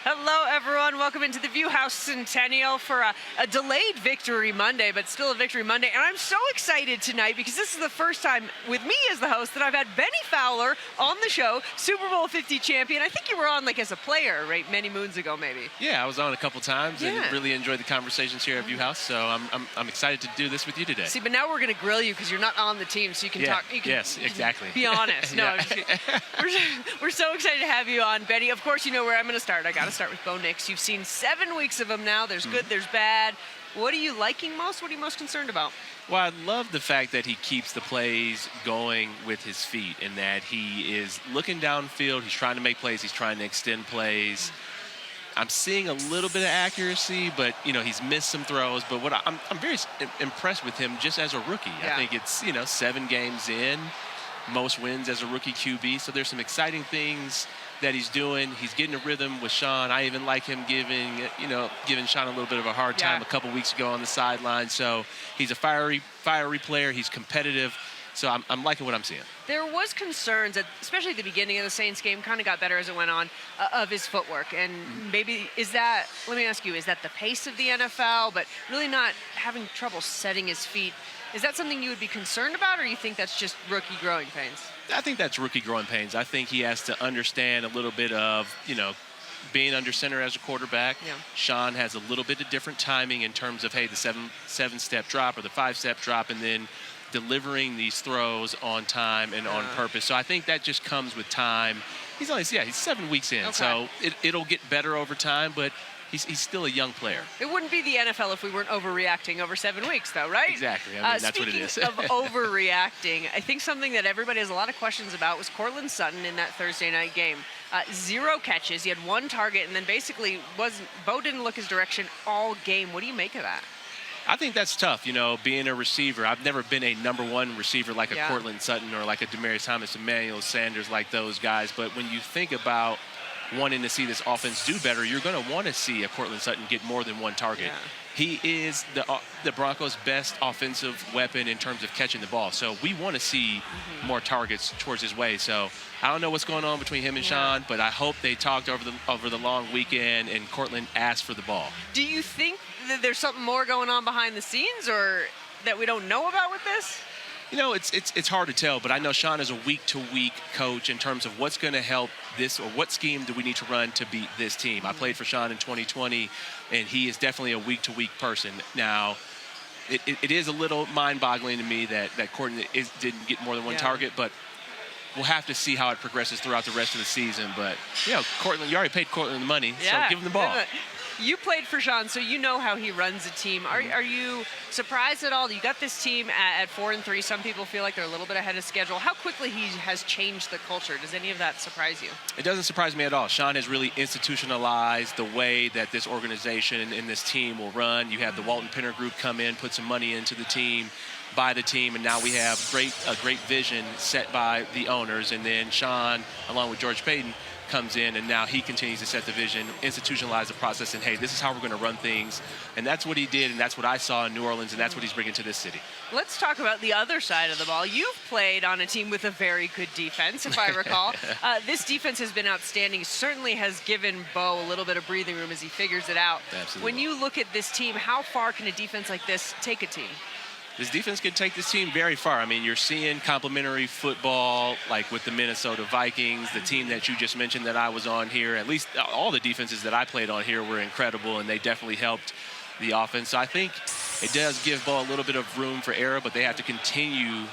Hello, everyone. Welcome into the View House Centennial for a delayed Victory Monday, but still a Victory Monday. And I'm so excited tonight because this is the first time with me as the host that I've had Bennie Fowler on the show, Super Bowl 50 champion. I think you were on like as a player, right, many moons ago, maybe. Yeah, I was on a couple times and really enjoyed the conversations here at View House. So I'm excited to do this with you today. See, but now we're going to grill you because you're not on the team, so you can talk. You can yes, exactly. Be honest. No, we're so excited to have you on, Bennie. Of course, you know where I'm going to start. I got to start with Bo Nix. You've seen 7 weeks of him now. There's good, there's bad. What are you liking most? What are you most concerned about? Well, I love the fact that he keeps the plays going with his feet and that he is looking downfield. He's trying to make plays. He's trying to extend plays. I'm seeing a little bit of accuracy, but, you know, he's missed some throws. But what I'm very impressed with him just as a rookie. Yeah. I think it's, 7 games in, most wins as a rookie QB. So there's some exciting things that he's doing. He's getting a rhythm with Sean. I even like him giving Sean a little bit of a hard time a couple weeks ago on the sideline. So he's a fiery player. He's competitive. So I'm liking what I'm seeing. There was concerns, that, especially at the beginning of the Saints game, kind of got better as it went on, of his footwork. And maybe let me ask you, is that the pace of the NFL, but really not having trouble setting his feet? Is that something you would be concerned about, or you think that's just rookie growing pains? I think that's rookie growing pains. I think he has to understand a little bit of, being under center as a quarterback. Yeah. Sean has a little bit of different timing in terms of, the seven-step drop or the 5-step drop, and then delivering these throws on time and on purpose. So I think that just comes with time. He's 7 weeks in, so it'll get better over time, but he's still a young player. It wouldn't be the NFL if we weren't overreacting over 7 weeks, though, right? Exactly. I mean, that's what it is. Speaking of overreacting, I think something that everybody has a lot of questions about was Courtland Sutton in that Thursday night game. 0 catches. He had 1 target, and then basically Bo didn't look his direction all game. What do you make of that? I think that's tough, being a receiver. I've never been a number 1 receiver like a Courtland Sutton or like a Demaryius Thomas, Emmanuel Sanders, like those guys. But when you think about wanting to see this offense do better, you're going to want to see a Courtland Sutton get more than 1 target. Yeah. He is the Broncos' best offensive weapon in terms of catching the ball. So we want to see more targets towards his way. So I don't know what's going on between him and Sean, but I hope they talked over the long weekend and Courtland asked for the ball. Do you think that there's something more going on behind the scenes, or that we don't know about with this? It's hard to tell, but I know Sean is a week-to-week coach in terms of what's going to help this, or what scheme do we need to run to beat this team. I played for Sean in 2020, and he is definitely a week-to-week person. Now, it is a little mind-boggling to me that Courtland didn't get more than 1 target, but we'll have to see how it progresses throughout the rest of the season. But, Courtland, you already paid Courtland the money, so give him the ball. You played for Sean, so you know how he runs a team. Are you surprised at all? You got this team at 4-3. Some people feel like they're a little bit ahead of schedule. How quickly he has changed the culture. Does any of that surprise you? It doesn't surprise me at all. Sean has really institutionalized the way that this organization and this team will run. You have the Walton Penner Group come in, put some money into the team, buy the team, and now we have a great vision set by the owners. And then Sean, along with George Payton, comes in, and now he continues to set the vision, institutionalize the process, and hey, this is how we're going to run things. And that's what he did, and that's what I saw in New Orleans, and that's what he's bringing to this city. Let's talk about the other side of the ball. You've played on a team with a very good defense, if I recall. This defense has been outstanding. Certainly has given Bo a little bit of breathing room as he figures it out. Absolutely. When you look at this team, how far can a defense like this take a team? This defense can take this team very far. I mean, you're seeing complementary football, like with the Minnesota Vikings, the team that you just mentioned that I was on here. At least all the defenses that I played on here were incredible, and they definitely helped the offense. So I think it does give Bo a little bit of room for error, but they have to continue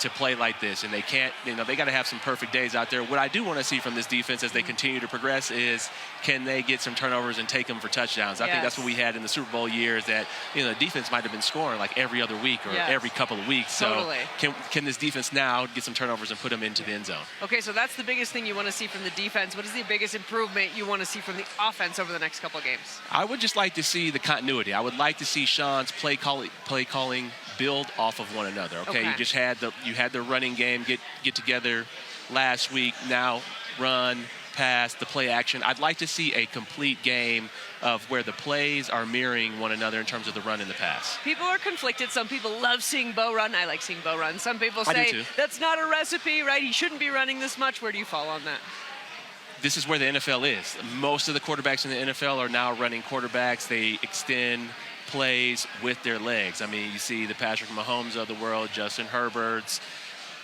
to play like this, and they can't, they got to have some perfect days out there. What I do want to see from this defense as they continue to progress is, can they get some turnovers and take them for touchdowns? I think that's what we had in the Super Bowl years, that the defense might have been scoring like every other week or every couple of weeks. Totally. So can this defense now get some turnovers and put them into the end zone? Okay, so that's the biggest thing you want to see from the defense. What is the biggest improvement you want to see from the offense over the next couple of games? I would just like to see the continuity. I would like to see Sean's play calling build off of one another. Okay. You had the running game get together last week. Now run, pass, the play action. I'd like to see a complete game of where the plays are mirroring one another in terms of the run and the pass. People are conflicted. Some people love seeing Bo run. I like seeing Bo run. Some people say that's not a recipe, right? He shouldn't be running this much. Where do you fall on that? this is where the NFL is. Most of the quarterbacks in the NFL are now running quarterbacks. They extend plays with their legs. I mean, you see the Patrick Mahomes of the world, Justin Herberts,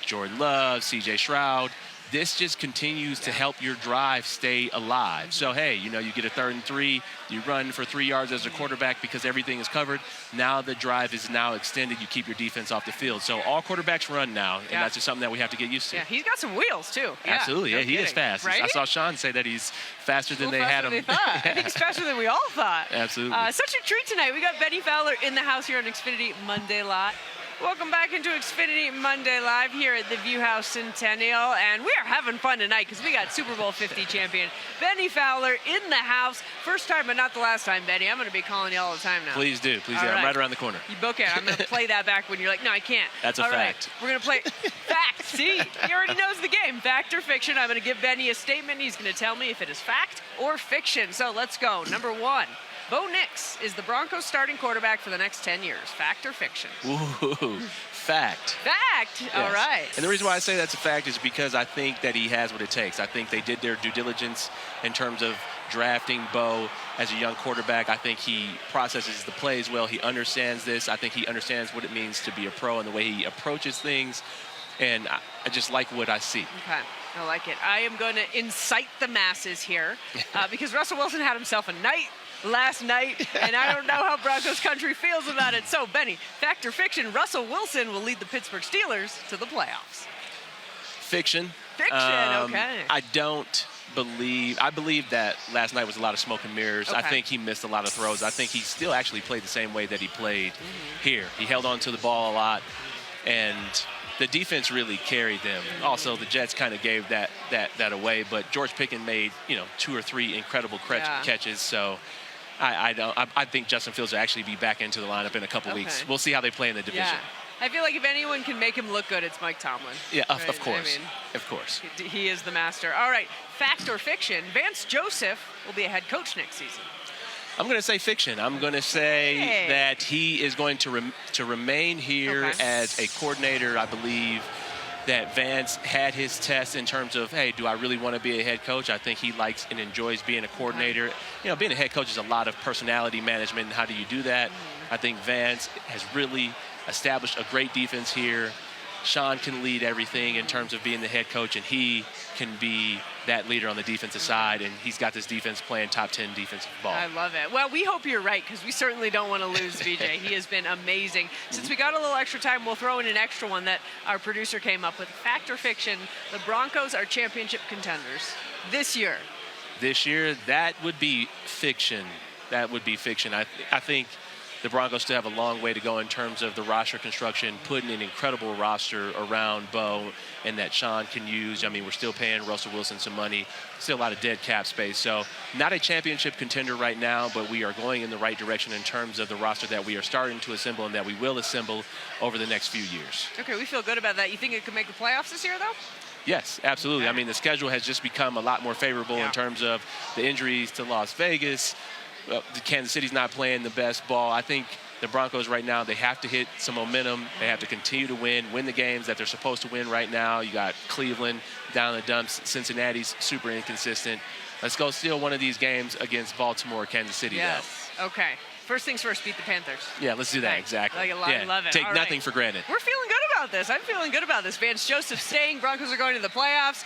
Jordan Love, C.J. Stroud. This just continues to help your drive stay alive. So, hey, you get a 3rd and 3, you run for 3 yards as a quarterback because everything is covered. Now the drive is now extended. You keep your defense off the field. So all quarterbacks run now, and that's just something that we have to get used to. Yeah, he's got some wheels, too. Absolutely. No Yeah, he kidding. is fast. Right? I saw Sean say that he's faster than they had him. Than they thought. I think he's faster than we all thought. Absolutely. Such a treat tonight. We got Bennie Fowler in the house here on Xfinity Monday Live. Welcome back into Xfinity Monday Live here at the View House Centennial, and we are having fun tonight because we got Super Bowl 50 champion Bennie Fowler in the house. First time, but not the last time, Bennie. I'm going to be calling you all the time now. Please do. Please do. All I'm right around the corner. You book it. I'm going to play that back when you're like, no, I can't. That's a all fact. Right. We're going to play fact. See, he already knows the game. Fact or fiction. I'm going to give Bennie a statement. He's going to tell me if it is fact or fiction. So let's go. Number 1. Bo Nix is the Broncos starting quarterback for the next 10 years. Fact or fiction? Ooh, fact. Fact. Yes. All right. And the reason why I say that's a fact is because I think that he has what it takes. I think they did their due diligence in terms of drafting Bo as a young quarterback. I think he processes the plays well. He understands this. I think he understands what it means to be a pro and the way he approaches things. And I just like what I see. Okay. I like it. I am going to incite the masses here because Russell Wilson had himself a night last night, and I don't know how Broncos country feels about it. So, Bennie, fact or fiction, Russell Wilson will lead the Pittsburgh Steelers to the playoffs. Fiction. Fiction, okay. I believe that last night was a lot of smoke and mirrors. Okay. I think he missed a lot of throws. I think he still actually played the same way that he played here. He held on to the ball a lot, and the defense really carried them. Also, the Jets kind of gave that away, but George Pickens made 2 or 3 incredible catches. So I think Justin Fields will actually be back into the lineup in a couple weeks. We'll see how they play in the division. Yeah. I feel like if anyone can make him look good, it's Mike Tomlin. Yeah, right? of course. I mean, of course. He is the master. All right, fact or fiction, Vance Joseph will be a head coach next season. I'm going to say fiction. I'm going to say that he is going to remain here as a coordinator. I believe that Vance had his test in terms of, hey, do I really want to be a head coach? I think he likes and enjoys being a coordinator. Being a head coach is a lot of personality management, and how do you do that? I think Vance has really established a great defense here. Sean can lead everything in terms of being the head coach, and he can be that leader on the defensive side, and he's got this defense playing top 10 defensive ball. I love it. Well, we hope you're right, because we certainly don't want to lose VJ. He has been amazing. Since we got a little extra time, we'll throw in an extra one that our producer came up with. Fact or fiction, the Broncos are championship contenders this year. This year, that would be fiction. That would be fiction. I think the Broncos still have a long way to go in terms of the roster construction, putting an incredible roster around Bo and that Sean can use. I mean, we're still paying Russell Wilson some money, still a lot of dead cap space. So not a championship contender right now, but we are going in the right direction in terms of the roster that we are starting to assemble and that we will assemble over the next few years. Okay, we feel good about that. You think it could make the playoffs this year, though? Yes, absolutely. Okay. I mean, the schedule has just become a lot more favorable in terms of the injuries to Las Vegas. Kansas City's not playing the best ball. I think the Broncos right now, they have to hit some momentum. They have to continue to win the games that they're supposed to win right now. You got Cleveland down in the dumps. Cincinnati's super inconsistent. Let's go steal one of these games against Baltimore or Kansas City, Yes. though. Okay. First things first, beat the Panthers. Yeah, let's do that. Okay. Exactly. Like a lot, yeah. love it. Take All nothing right. for granted. We're feeling good about this. I'm feeling good about this. Vance Joseph staying. Broncos are going to the playoffs.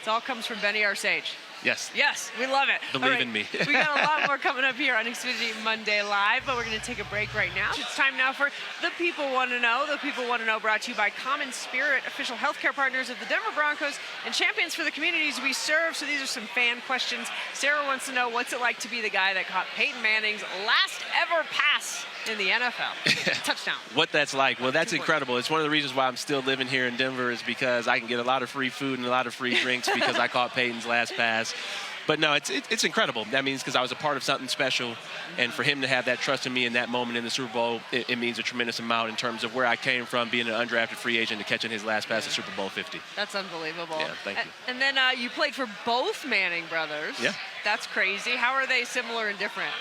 It all comes from Bennie, our sage. Yes. Yes, we love it. Believe in me. We got a lot more coming up here on Xfinity Monday Live, but we're going to take a break right now. It's time now for The People Want to Know. The People Want to Know brought to you by Common Spirit, official healthcare partners of the Denver Broncos and champions for the communities we serve. So these are some fan questions. Sarah wants to know, what's it like to be the guy that caught Peyton Manning's last ever pass in the NFL? Touchdown. What that's like? Well, that's 2 points. incredible. It's one of the reasons why I'm still living here in Denver is because I can get a lot of free food and a lot of free drinks because I caught Peyton's last pass. But no, it's incredible. That means because I was a part of something special, and for him to have that trust in me in that moment in the Super Bowl, it means a tremendous amount in terms of where I came from, being an undrafted free agent to catching his last pass at Super Bowl 50. That's unbelievable. Yeah, thank you. And then you played for both Manning brothers. Yeah. That's crazy. How are they similar and different?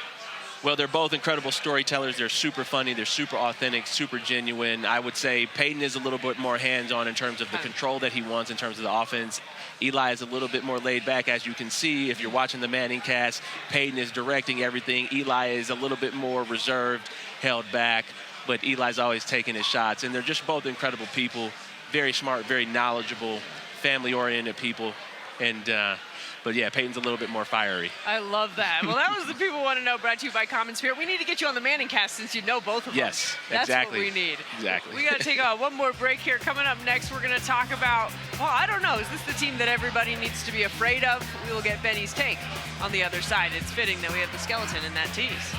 Well, they're both incredible storytellers. They're super funny. They're super authentic, super genuine. I would say Peyton is a little bit more hands-on in terms of the control that he wants in terms of the offense. Eli is a little bit more laid back, as you can see. If you're watching the Manning cast, Peyton is directing everything. Eli is a little bit more reserved, held back, but Eli's always taking his shots. And they're just both incredible people, very smart, very knowledgeable, family-oriented people. And but yeah, Peyton's a little bit more fiery. I love that. Well, that was the People Want to Know, brought to you by Common Spirit. We need to get you on the Manning cast since you know both of them. Yes, That's exactly. what we need. Exactly. We got to take one more break here. Coming up next, we're going to talk about, well, I don't know, is this the team that everybody needs to be afraid of? We will get Benny's take on the other side. It's fitting that we have the skeleton in that tease.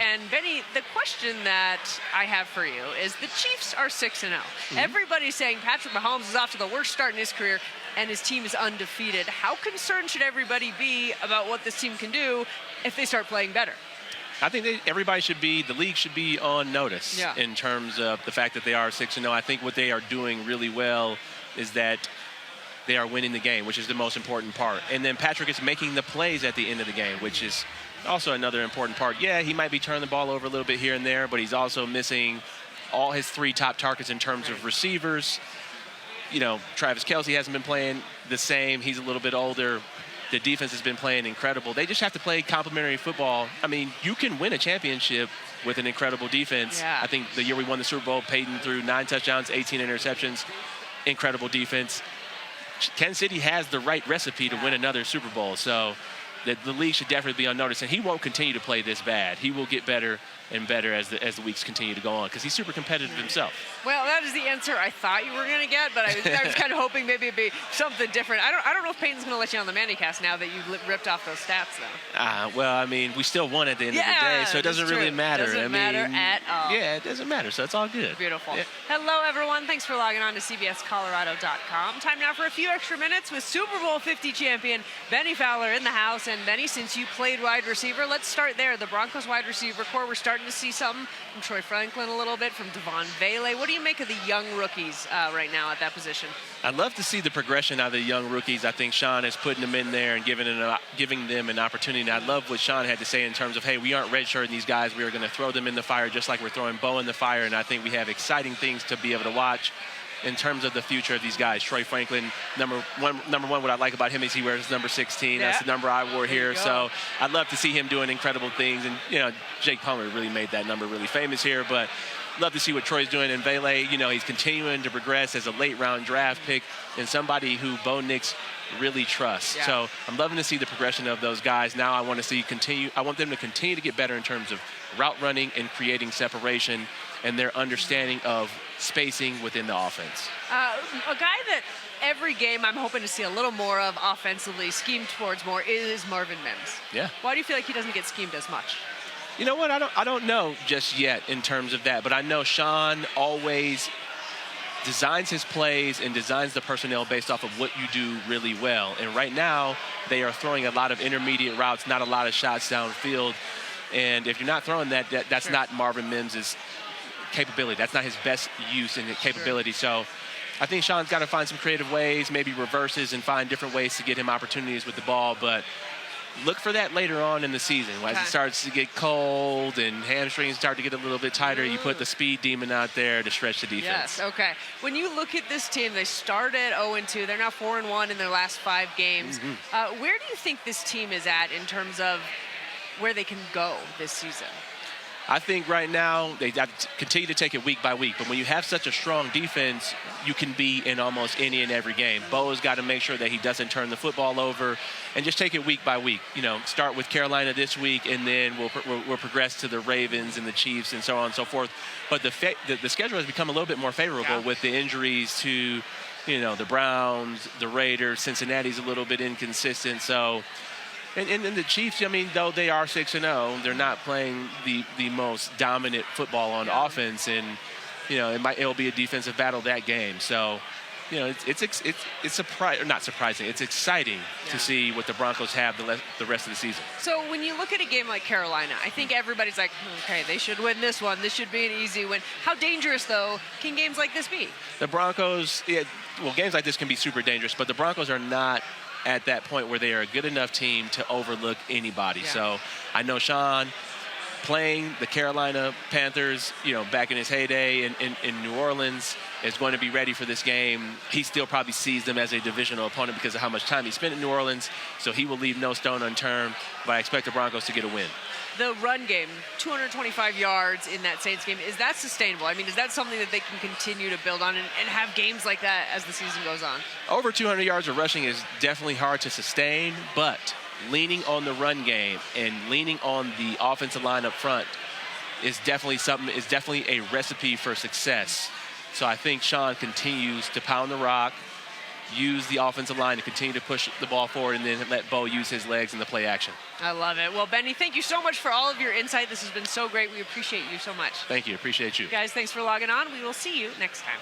And Benny, the question that I have for you is the Chiefs are 6-0. Everybody's saying Patrick Mahomes is off to the worst start in his career and his team is undefeated. How concerned should everybody be about what this team can do if they start playing better? I think everybody should be, the league should be on notice in terms of the fact that they are 6-0. I think what they are doing really well is that they are winning the game, which is the most important part. And then Patrick is making the plays at the end of the game, which is also another important part. Yeah, he might be turning the ball over a little bit here and there, but he's also missing all his 3 top targets in terms of receivers. You know, Travis Kelce hasn't been playing the same. He's a little bit older. The defense has been playing incredible. They just have to play complementary football. I mean, you can win a championship with an incredible defense. Yeah. I think the year we won the Super Bowl, Peyton threw 9 touchdowns, 18 interceptions, incredible defense. Kansas City has the right recipe to win another Super Bowl. So the league should definitely be on notice, and he won't continue to play this bad. He will get better and better as the weeks continue to go on because he's super competitive himself. Well, that is the answer I thought you were going to get, but I was kind of hoping maybe it'd be something different. I don't know if Peyton's going to let you on the Mannycast now that you ripped off those stats, though. Well, I mean, we still won at the end of the day, so it doesn't really matter. Doesn't matter at all. Yeah, it doesn't matter, so it's all good. Beautiful. Yeah. Hello, everyone. Thanks for logging on to CBSColorado.com. Time now for a few extra minutes with Super Bowl 50 champion Bennie Fowler in the house. And Benny, since you played wide receiver, let's start there. The Broncos wide receiver core, we're starting to see something from Troy Franklin a little bit, from Devon Vele. What do you make of the young rookies right now at that position? I'd love to see the progression out of the young rookies. I think Sean is putting them in there and giving them an opportunity. And I love what Sean had to say in terms of, hey, we aren't redshirting these guys. We are going to throw them in the fire just like we're throwing Bo in the fire. And I think we have exciting things to be able to watch in terms of the future of these guys. Troy Franklin, number one, what I like about him is he wears number 16. That's the number I wore here. So I'd love to see him doing incredible things. And, you know, Jake Palmer really made that number really famous here. But love to see what Troy's doing. And Vele, you know, he's continuing to progress as a late-round draft pick and somebody who Bo Nix really trusts. Yeah. So I'm loving to see the progression of those guys. Now I want them to continue to get better in terms of route running and creating separation and their understanding of spacing within the offense. A guy that every game I'm hoping to see a little more of offensively, schemed towards more, is Marvin Mims. Yeah. Why do you feel like he doesn't get schemed as much? You know what? I don't know just yet in terms of that, but I know Sean always designs his plays and designs the personnel based off of what you do really well. And right now, they are throwing a lot of intermediate routes, not a lot of shots downfield. And if you're not throwing that's not Marvin Mims' capability. That's not his best use and capability. So I think Sean's got to find some creative ways, maybe reverses and find different ways to get him opportunities with the ball. But look for that later on in the season. As it starts to get cold and hamstrings start to get a little bit tighter, you put the speed demon out there to stretch the defense. Yes, okay. When you look at this team, they started 0-2. They're now 4-1 in their last 5 games. Where do you think this team is at in terms of where they can go this season? I think right now they have to continue to take it week by week. But when you have such a strong defense, you can be in almost any and every game. Bo's got to make sure that he doesn't turn the football over and just take it week by week. You know, start with Carolina this week, and then we'll progress to the Ravens and the Chiefs and so on and so forth. But the schedule has become a little bit more favorable with the injuries to, you know, the Browns, the Raiders. Cincinnati's a little bit inconsistent. So. And the Chiefs, I mean, though they are 6-0, they're not playing the most dominant football on offense, and you know it'll be a defensive battle that game. So, you know, it's not surprising. It's exciting to see what the Broncos have the rest of the season. So when you look at a game like Carolina, I think everybody's like, okay, they should win this one. This should be an easy win. How dangerous, though, can games like this be? The Broncos, games like this can be super dangerous, but the Broncos are not at that point where they are a good enough team to overlook anybody. So I know Sean playing the Carolina Panthers, you know, back in his heyday in New Orleans, is going to be ready for this game. He still probably sees them as a divisional opponent because of how much time he spent in New Orleans, so he will leave no stone unturned, but I expect the Broncos to get a win. The run game, 225 yards in that Saints game, is that sustainable? I mean, is that something that they can continue to build on and have games like that as the season goes on? Over 200 yards of rushing is definitely hard to sustain, but leaning on the run game and leaning on the offensive line up front is definitely a recipe for success. So I think Sean continues to pound the rock, use the offensive line to continue to push the ball forward, and then let Bo use his legs in the play action. I love it. Well, Bennie, thank you so much for all of your insight. This has been so great. We appreciate you so much. Thank you. Appreciate you. Guys, thanks for logging on. We will see you next time.